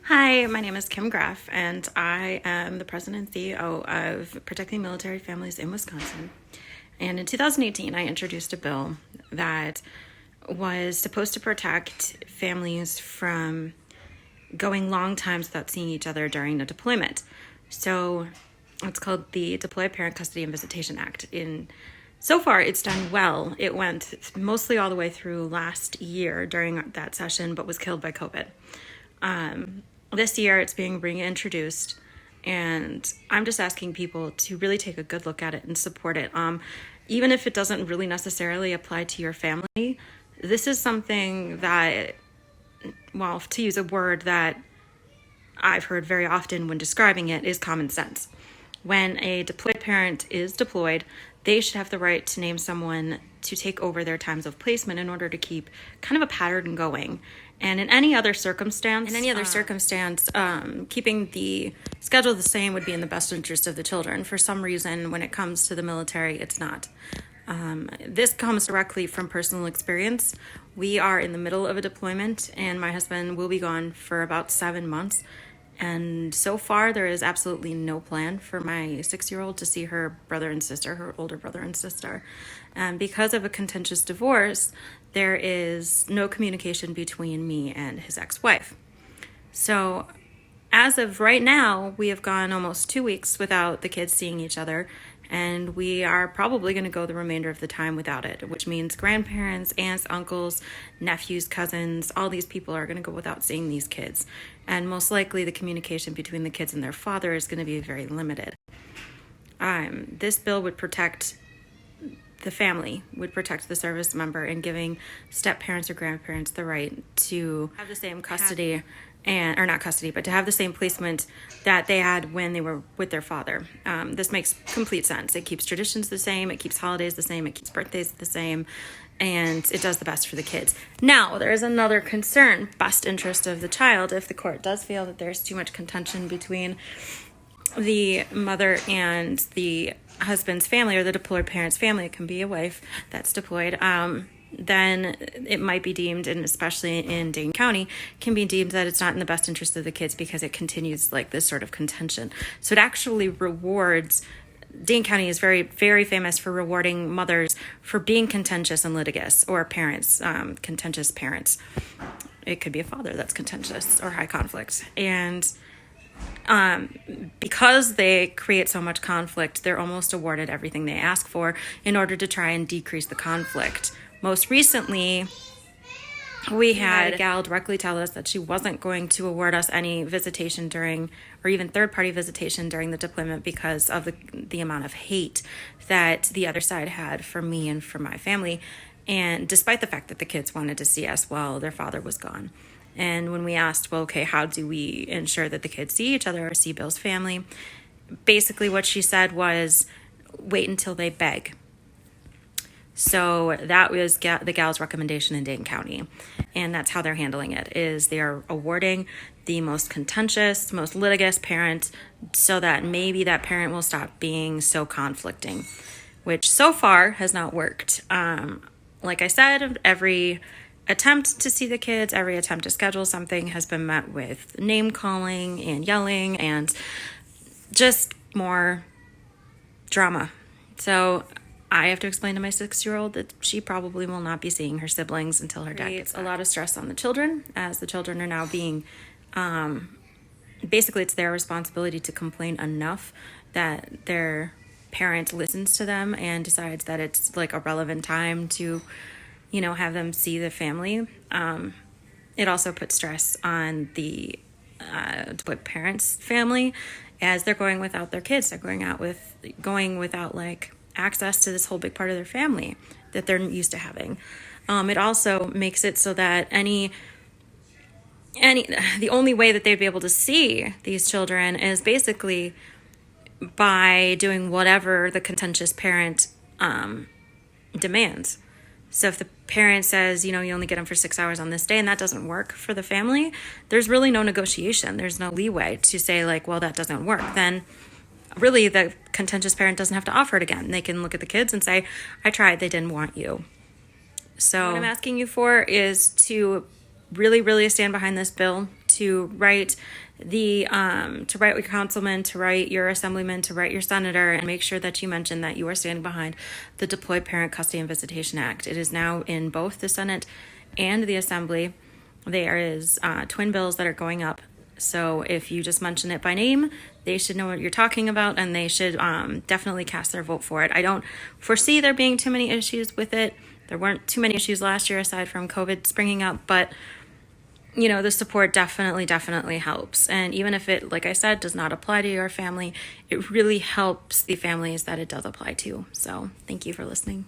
Hi, my name is Kim Graff, and I am the president and CEO of Protecting Military Families in Wisconsin. And in 2018, I introduced a bill that was supposed to protect families from going long times without seeing each other during a deployment. So it's called the Deployed Parent Custody and Visitation Act. So far, it's done well. It went mostly all the way through last year during that session, but was killed by COVID. This year it's being reintroduced, and I'm just asking people to really take a good look at it and support it. Even if it doesn't really necessarily apply to your family, this is something that, well, to use a word that I've heard very often when describing it, is common sense. When a deployed parent is deployed, they should have the right to name someone to take over their times of placement in order to keep kind of a pattern going. And in any other circumstance, keeping the schedule the same would be in the best interest of the children. For some reason, when it comes to the military, it's not. This comes directly from personal experience. We are in the middle of a deployment, and my husband will be gone for about 7 months. And so far, there is absolutely no plan for my 6-year-old to see her brother and sister, her older brother and sister. And because of a contentious divorce, there is no communication between me and his ex-wife. So as of right now, we have gone almost 2 weeks without the kids seeing each other, and we are probably going to go the remainder of the time without it, which means grandparents, aunts, uncles, nephews, cousins, all these people are going to go without seeing these kids. And most likely the communication between the kids and their father is going to be very limited. This bill would protect the family, would protect the service member, in giving step parents or grandparents the right to have the same custody, or not custody, but to have the same placement that they had when they were with their father. This makes complete sense. It keeps traditions the same, it keeps holidays the same, it keeps birthdays the same, and it does the best for the kids. Now, there is another concern, best interest of the child. If the court does feel that there's too much contention between the mother and the husband's family, or the deployed parent's family, it can be a wife that's deployed, then it might be deemed, and especially in Dane County, can be deemed that it's not in the best interest of the kids because it continues like this sort of contention. So it actually rewards, Dane County is very, very famous for rewarding mothers for being contentious and litigious, or parents, contentious parents. It could be a father that's contentious or high conflict. And because they create so much conflict, they're almost awarded everything they ask for in order to try and decrease the conflict. Most recently, we had a gal directly tell us that she wasn't going to award us any visitation during, or even third-party visitation during the deployment, because of the amount of hate that the other side had for me and for my family, and despite the fact that the kids wanted to see us while their father was gone. And when we asked, well, okay, how do we ensure that the kids see each other or see Bill's family? Basically what she said was, wait until they beg. So that was the gal's recommendation in Dane County. And that's how they're handling it, is they are awarding the most contentious, most litigious parent, so that maybe that parent will stop being so conflicting, which so far has not worked. Like I said, every attempt to see the kids, every attempt to schedule something has been met with name calling and yelling and just more drama. So I have to explain to my 6-year-old that she probably will not be seeing her siblings until her dad gets back. A lot of stress on the children, as the children are now being, basically it's their responsibility to complain enough that their parent listens to them and decides that it's like a relevant time to, have them see the family. It also puts stress on the parents' family, as they're going without their kids. They're going without like access to this whole big part of their family that they're used to having. It also makes it so that the only way that they'd be able to see these children is basically by doing whatever the contentious parent demands. So if the parent says, you only get them for 6 hours on this day, and that doesn't work for the family, there's really no negotiation. There's no leeway to say like, well, that doesn't work. Then really the contentious parent doesn't have to offer it again. They can look at the kids and say, I tried, they didn't want you. So what I'm asking you for is to really, really stand behind this bill, to write to write your councilman, to write your assemblyman, to write your senator, and make sure that you mention that you are standing behind the Deployed Parent Custody and Visitation Act. It is now in both the Senate and the Assembly. There is twin bills that are going up. So if you just mention it by name, they should know what you're talking about, and they should definitely cast their vote for it. I don't foresee there being too many issues with it. There weren't too many issues last year aside from COVID springing up, but the support definitely helps. And even if it, like I said, does not apply to your family, it really helps the families that it does apply to. So thank you for listening.